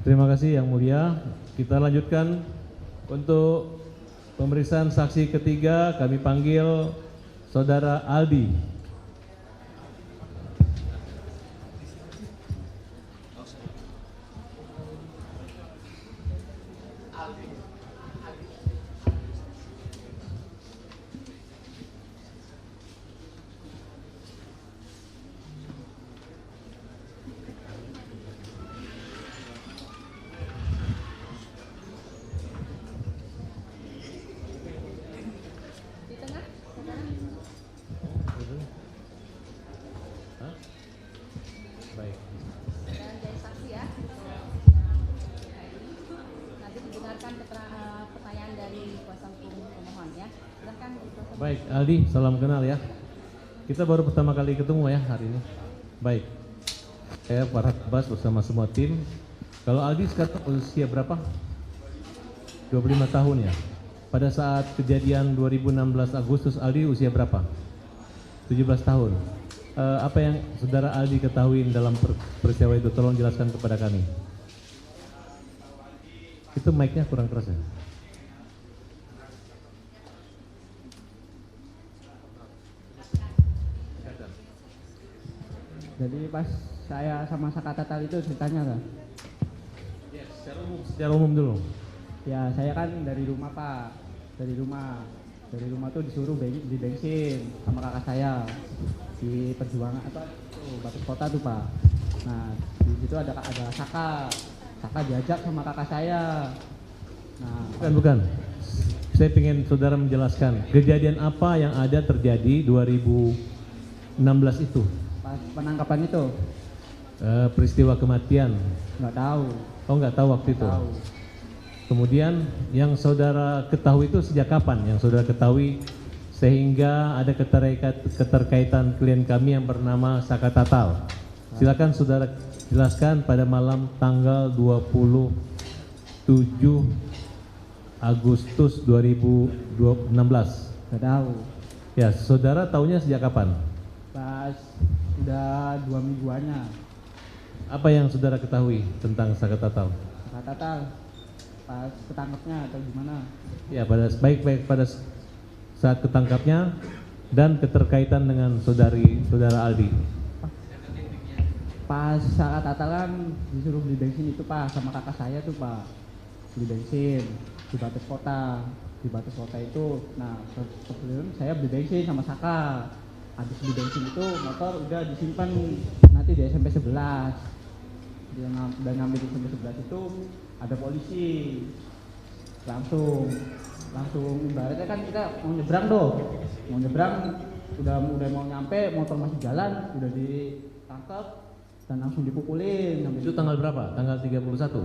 Terima kasih Yang Mulia. Kita lanjutkan untuk pemeriksaan saksi ketiga. Kami panggil Saudara Aldi. Baik, Aldi, salam kenal ya. Kita baru pertama kali ketemu ya hari ini. Baik, saya Farhad Abbas bersama semua tim. Kalau Aldi sekarang usia berapa? 25 tahun ya. Pada saat kejadian 2016 Agustus, Aldi usia berapa? 17 tahun. Apa yang Saudara Aldi ketahui dalam peristiwa itu? Tolong jelaskan kepada kami. Itu mic-nya kurang keras ya? Jadi pas saya sama Sakatatal itu ceritanya kan? Ya, secara umum dulu. Ya saya kan dari rumah Pak, dari rumah tuh disuruh beli bensin sama kakak saya di Perjuangan Batu Kota tuh Pak. Nah di situ ada Saka diajak sama kakak saya. Nah bukan. Saya ingin saudara menjelaskan kejadian apa yang ada terjadi 2016 itu. Pas penangkapan itu peristiwa kematian nggak tahu. Oh, nggak tahu waktu itu. Tahu. Kemudian yang saudara ketahui itu sejak kapan? Yang saudara ketahui sehingga ada keterkaitan klien kami yang bernama Sakatatal. Silakan saudara jelaskan pada malam tanggal 27 Agustus 2016. Nggak tahu. Ya, saudara tahunya sejak kapan? Pas udah 2 mingguannya. Apa yang saudara ketahui tentang Sakatatal? Sakatatal pas ketangkapnya atau gimana? Ya, baik pada saat ketangkapnya dan keterkaitan dengan saudara Aldi. Pas Sakatatal kan disuruh beli bensin itu Pak sama kakak saya tuh Pak, beli bensin di Batas Kota. Di Batas Kota itu, nah sebelum saya beli bensin sama Saka. Habis beli bensin itu motor udah disimpan nanti di SMP 11. Dia udah ngambil di SMP 11 itu ada polisi. Langsung ibaratnya kan kita mau nyebrang udah mau nyampe, motor masih jalan, udah ditangkap dan langsung dipukulin. Itu tanggal berapa? Tanggal 31?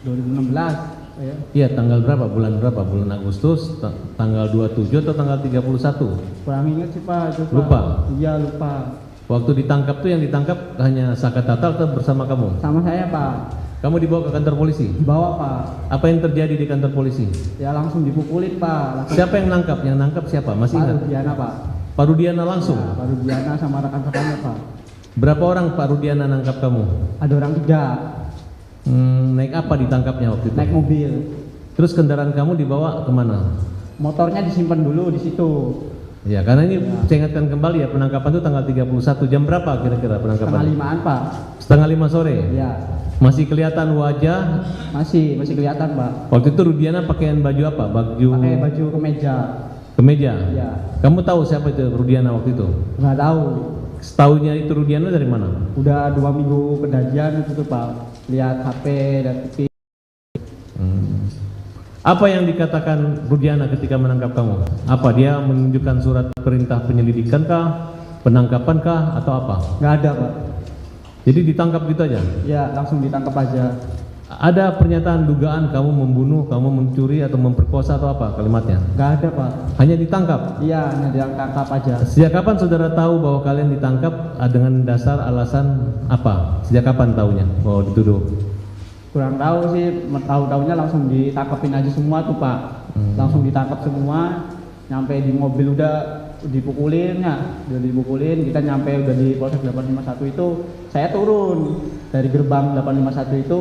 2016 ya. Iya, tanggal berapa? Bulan berapa? Bulan Agustus, tanggal 27 atau tanggal 31? Kurang ingat sih Pak, itu Pak. Lupa? Iya lupa. Waktu ditangkap tuh yang ditangkap hanya Sakatatal atau bersama kamu? Sama saya Pak. Kamu dibawa ke kantor polisi? Dibawa Pak. Apa yang terjadi di kantor polisi? Ya langsung dipukulin Pak. Siapa yang nangkap? Yang nangkap siapa? Masih ingat? Pak Rudiana Pak. Pak Rudiana langsung? Ya, Pak Rudiana sama rekan-rekannya Pak. Berapa orang Pak Rudiana nangkap kamu? Ada orang 3. Naik apa ditangkapnya waktu itu? Naik mobil. Terus kendaraan kamu dibawa kemana? Motornya disimpan dulu di situ. Ya, karena ini saya ingatkan kembali ya, penangkapan itu tanggal 31. Jam berapa kira-kira penangkapan? 4:30-an Pak. 4:30 sore? Ya. Masih kelihatan wajah? Masih kelihatan Pak. Waktu itu Rudiana pakaian baju apa? Pakai baju kemeja. Kemeja? Ya. Kamu tahu siapa itu Rudiana waktu itu? Nggak tahu. Setahunya itu Rudiana dari mana? Udah 2 minggu kejadian itu tuh Pak. Lihat HP dan TV. Apa yang dikatakan Rudiana ketika menangkap kamu? Apa dia menunjukkan surat perintah penyelidikan kah, penangkapan kah, atau apa? Nggak ada Pak. Jadi ditangkap gitu aja? Ya langsung ditangkap aja. Ada pernyataan dugaan kamu membunuh, kamu mencuri atau memperkosa atau apa kalimatnya? Nggak ada Pak. Hanya ditangkap? Iya hanya ditangkap aja. Sejak kapan saudara tahu bahwa kalian ditangkap dengan dasar alasan apa? Sejak kapan tahunya bahwa dituduh? Kurang tahu sih, tahu-tahunya langsung ditangkapin aja semua tuh Pak. Langsung ditangkap semua, nyampe di mobil udah dipukulin ya, kita nyampe udah di Polsek 851 itu, saya turun dari gerbang 851 itu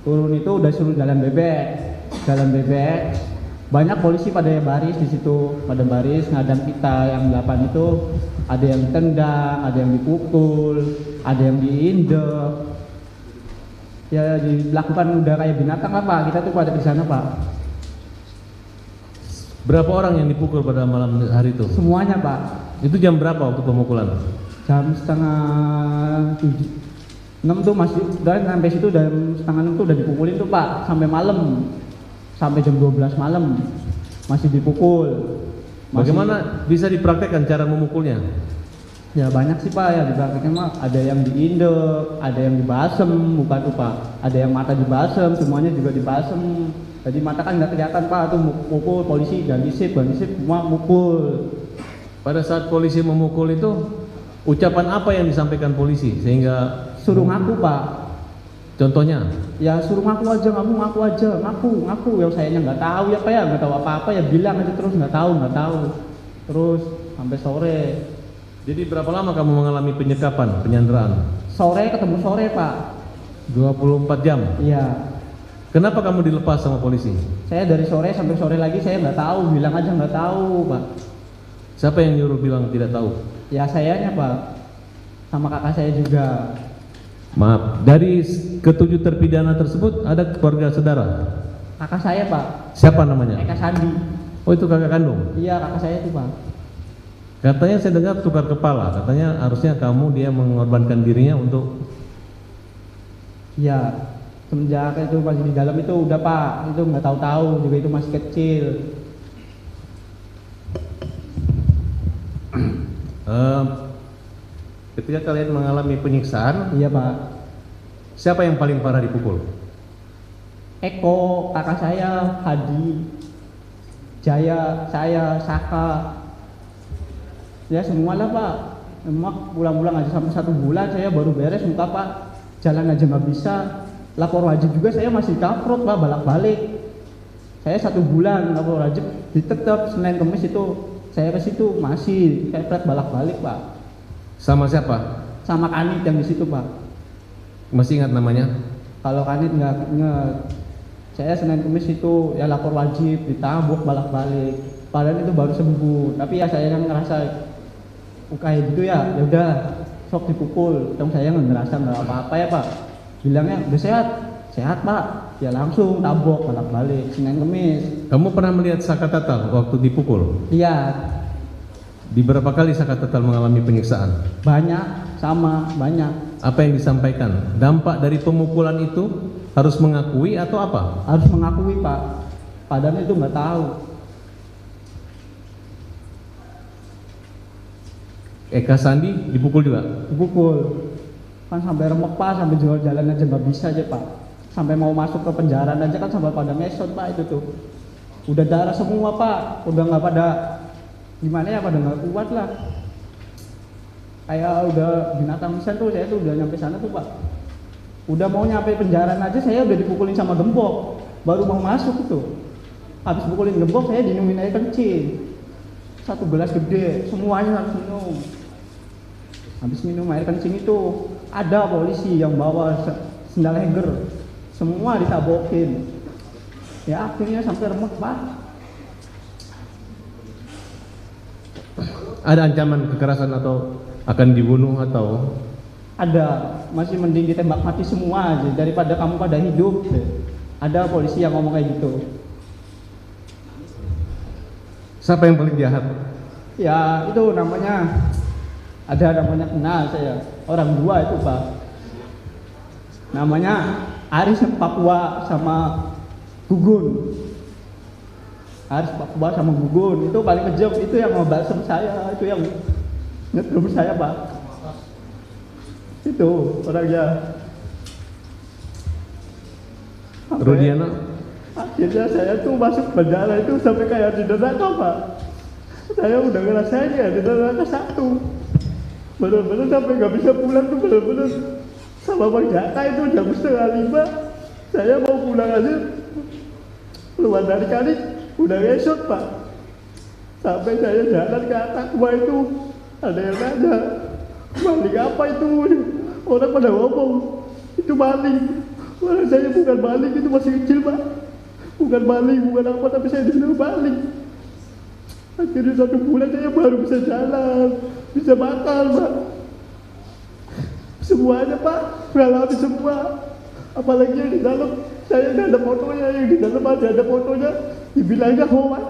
turun itu udah suruh jalan bebek. Banyak polisi pada baris di situ, pada baris ngadang kita yang 8 itu, ada yang ditendang, ada yang dipukul, ada yang diinjek. Ya dilakukan udah kayak binatang lah Pak, kita tuh pada di sana Pak. Berapa orang yang dipukul pada malam hari itu? Semuanya Pak. Itu jam berapa waktu pemukulan? Jam setengah 6 tuh masih, dan sampai situ jam setengah 6 tuh udah dipukulin tuh Pak, sampai malam. Sampai jam 12 malam masih dipukul. Bagaimana bisa dipraktekkan cara memukulnya? Ya banyak sih Pak ya dipraktekkan mah, ada yang diindek, ada yang dibasem, bukan tuh Pak. Ada yang mata dibasem, semuanya juga dibasem. Jadi mata kan nggak kelihatan Pak, tuh mukul polisi ganti sip semua mukul. Pada saat polisi memukul itu, ucapan apa yang disampaikan polisi sehingga Suruh ngaku Pak. contohnya? Ya suruh ngaku aja, ngaku aja, ngaku. Yang sayanya nggak tahu ya Pak ya, nggak tahu apa-apa ya bilang aja terus nggak tahu. Terus sampai sore. Jadi berapa lama kamu mengalami penyekapan, penyanderaan? Sore ketemu sore Pak. 24 jam. Iya. Kenapa kamu dilepas sama polisi? Saya dari sore sampai sore lagi saya nggak tahu, bilang aja nggak tahu Pak. Siapa yang nyuruh bilang tidak tahu? Ya sayanya Pak, sama kakak saya juga. Maaf, dari ketujuh terpidana tersebut ada keluarga saudara? Kakak saya Pak. Siapa namanya? Eka Sandi. Oh itu kakak kandung? Iya kakak saya itu Pak. Katanya saya dengar tukar kepala, katanya harusnya kamu dia mengorbankan dirinya untuk... Iya, semenjak itu masih di dalam itu udah Pak, itu nggak tahu juga itu masih kecil. Ketika kalian mengalami penyiksaan, Iya Pak. siapa yang paling parah dipukul? Eko, kakak saya, Hadi, Jaya, saya, Saka. Ya semua lah Pak. Semua pulang-pulang aja sampai 1 bulan saya baru beres muka Pak. Jalan aja nggak bisa. Lapor wajib juga saya masih kaprot Pak, balik-balik. Saya 1 bulan lapor wajib, ditetap Senin Kamis itu saya ke situ masih kayak balik-balik Pak. Sama siapa? Sama Kanit yang di situ Pak. Masih ingat namanya? Kalau Kanit nggak inget. Saya Senin Kamis itu ya lapor wajib, ditabuk balik-balik. Padahal itu baru sembuh. Tapi ya saya yang ngerasa kayak gitu ya udah sok dipukul. Dong saya nggak ngerasa nggak apa-apa ya Pak. Bilangnya udah sehat Pak. Ya langsung tabok balik-balik Senin Kamis. Kamu pernah melihat Saka Tatal waktu dipukul? Iya. Di berapa kali Saka Tatal mengalami penyiksaan? Banyak, banyak. Apa yang disampaikan? Dampak dari pemukulan itu harus mengakui atau apa? Harus mengakui Pak. Padahal itu nggak tahu. Eka Sandi dipukul juga? Dipukul. Kan sampai remek Pak, sampai jual jalan aja nggak bisa aja Pak. Sampai mau masuk ke penjara aja kan sampai pada ngesot Pak itu tuh. Udah darah semua Pak, udah nggak pada gimana ya, pada nggak kuat lah. Kayak udah binatang pisan tuh, saya tuh udah nyampe sana tuh Pak. Udah mau nyampe penjara aja saya udah dipukulin sama gembok, baru mau masuk itu. Habis pukulin gembok saya dinumin air kencing. 1 gelas gede, semuanya harus minum. Habis minum air kencing itu ada polisi yang bawa sendal heger, semua ditabokin. Ya akhirnya sampai remek Pak. Ada ancaman kekerasan atau akan dibunuh atau? Ada, masih mending ditembak mati semua aja daripada kamu pada hidup. Ada polisi yang ngomong kayak gitu. Siapa yang paling jahat? Ya itu namanya, ada namanya kenal saya, orang 2 itu Pak. Namanya Aris Papua sama Gugun. Aris Papua sama Gugun itu paling kejam, itu yang mau balsem saya, itu yang nyetrum saya Pak. Itu orangnya. Rudiana? Akhirnya saya tuh masuk penjara itu sampai kayak di neraka Pak. Saya udah ngerasain ya di neraka 1. Bener-bener sampai nggak bisa pulang tuh, bener-bener sama Bang Jaka itu jam 4:30. Saya mau pulang aja, keluar dari kali udah ngesot Pak. Sampai saya jalan ke atas itu ada yang nanya, maling apa itu? Orang pada ngomong itu maling. Malah saya bukan maling, itu masih kecil Pak. Bukan maling, bukan apa, tapi saya disuruh maling. Akhirnya 1 bulan saya baru bisa jalan, bisa makan Pak. Semuanya Pak, ngalami semua. Apalagi yang di dalam, saya nggak ada fotonya, yang di dalam ada fotonya, dibilangnya hoax.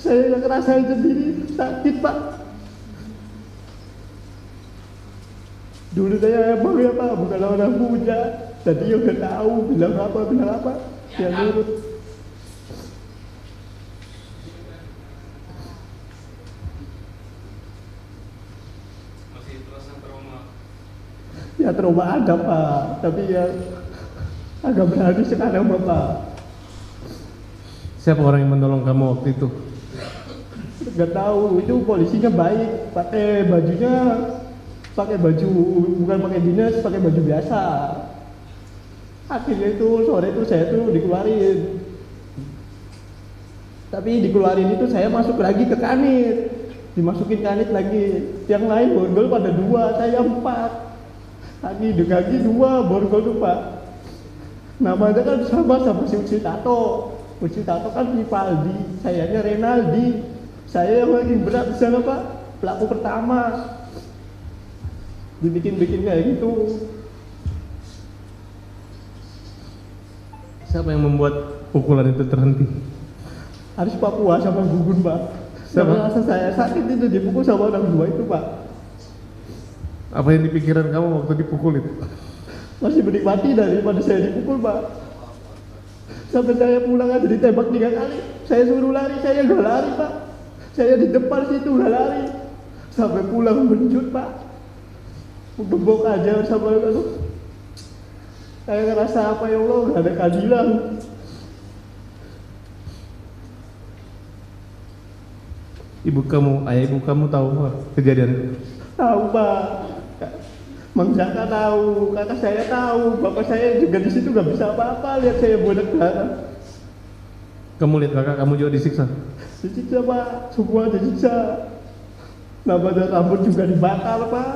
Saya yang ngerasain sendiri, sakit Pak. Dulu saya emang ya Pak, bukan orang punya. Jadi ya udah tahu, bilang apa, ya nurut. Masih terasa trauma? Ya trauma ada Pak, tapi ya agak berani sekarang Bapak. Siapa orang yang menolong kamu waktu itu? Gak tahu, itu polisinya baik, pakai bajunya, pakai baju bukan pakai dinas, pakai baju biasa. Akhirnya itu sore itu saya tuh dikeluarin. Tapi dikeluarin itu saya masuk lagi ke kanit, dimasukin kanit lagi. Yang lain borgol pada 2, saya 4. Lagi 2 borgol tuh Pak. Namanya kan sama si Uci Tato. Uci Tato kan Vivaldi, sayanya Renaldi. Saya yang lagi berat di sana Pak, pelaku pertama. Dibikin kayak gitu. Siapa yang membuat pukulan itu terhenti? Harus Papua sama Gugun Pak. Siapa? Sama rasa saya sakit itu dipukul sama orang 2 itu Pak. Apa yang dipikiran kamu waktu dipukul itu? Masih menikmati daripada saya dipukul Pak. Sampai saya pulang aja ditembak 3 kali. Saya suruh lari, saya nggak lari Pak. Saya di depan situ nggak lari. Sampai pulang menjut Pak. Gembok aja sama aku. Saya ngerasa apa ya Allah, nggak ada keadilan. Ayah ibu kamu tahu Pak, kejadian itu? Tahu Pak. Mang Jaka tahu, kakak saya tahu, bapak saya juga di situ nggak bisa apa-apa lihat saya bodak darah. Kamu lihat kakak kamu juga disiksa? Disiksa Pak, semua disiksa. Namanya rambut juga dibakar Pak.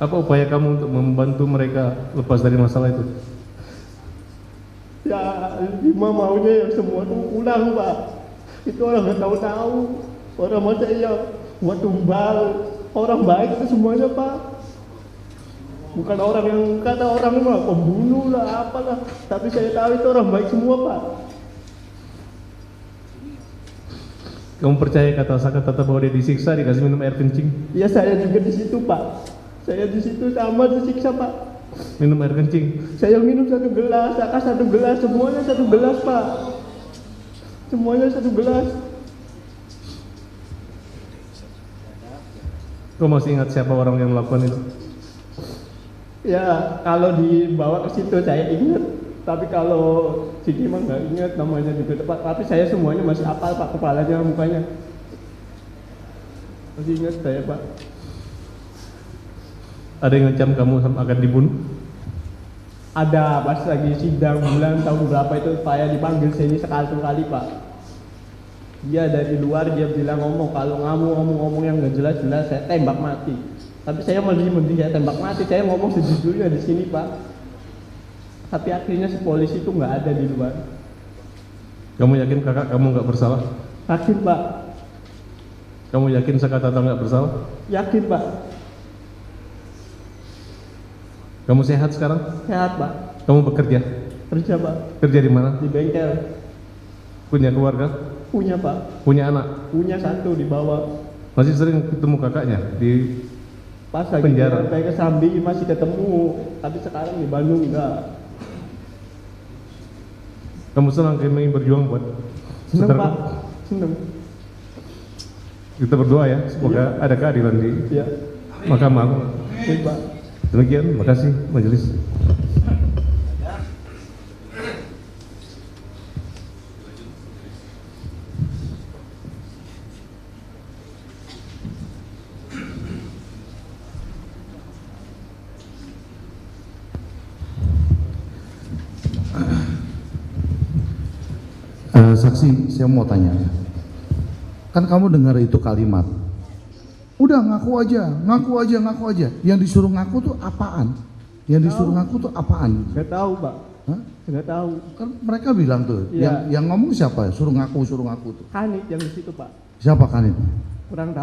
Apa upaya kamu untuk membantu mereka lepas dari masalah itu? Ya, Lima maunya yang semua tuh pulang Pak. Itu orang nggak tahu-tahu, orang macam ya buat tumbal, orang baik itu semuanya Pak. Bukan orang yang kata orang mah pembunuh lah apalah, tapi saya tahu itu orang baik semua Pak. Kamu percaya kata bahwa dia disiksa, dikasih minum air kencing? Ya saya juga di situ Pak. Saya di situ sama disiksa Pak. Minum air kencing? Saya minum 1 gelas, Kakak 1 gelas, semuanya 1 gelas Pak. Semuanya 1 gelas. Kau masih ingat siapa orang yang melakukan itu? Ya kalau dibawa ke situ saya ingat, tapi kalau Siti mah nggak ingat namanya juga tepat. Tapi saya semuanya masih hafal Pak, kepalanya, mukanya masih ingat saya Pak. Ada yang ngancam kamu akan dibunuh? Ada, pas lagi sidang bulan tahun berapa itu saya dipanggil sini sekali Pak. Dia dari luar dia bilang ngomong, kalau ngomong yang nggak jelas saya tembak mati. Tapi saya mending saya tembak mati, saya ngomong sejujurnya di sini Pak. Tapi akhirnya si polisi itu nggak ada di luar. Kamu yakin kakak kamu nggak bersalah? Yakin Pak. Kamu yakin Saka Tato nggak bersalah? Yakin Pak. Kamu sehat sekarang? Sehat Pak. Kamu bekerja? Kerja Pak. Kerja di mana? Di bengkel. Punya keluarga? Punya Pak. Punya anak? Punya 1 di bawah. Masih sering ketemu kakaknya di Pas lagi penjara? sampai ke Sambi masih ketemu, tapi sekarang di Bandung enggak. Kamu senang kami berjuang buat Seneng saudara? Pak. Seneng. Kita berdoa ya, semoga ada keadilan di Ya. Mahkamah. Baik Pak. Demikian, makasih majelis. Saksi, saya mau tanya. Kan kamu dengar itu kalimat, udah ngaku aja. Yang disuruh ngaku tuh apaan? Yang disuruh ngaku tuh apaan? Nggak tahu Pak, Hah? nggak tahu. Kan mereka bilang tuh, Iya. yang ngomong siapa? Suruh ngaku tuh. Kanit yang di situ Pak, Siapa kan itu? kurang tahu.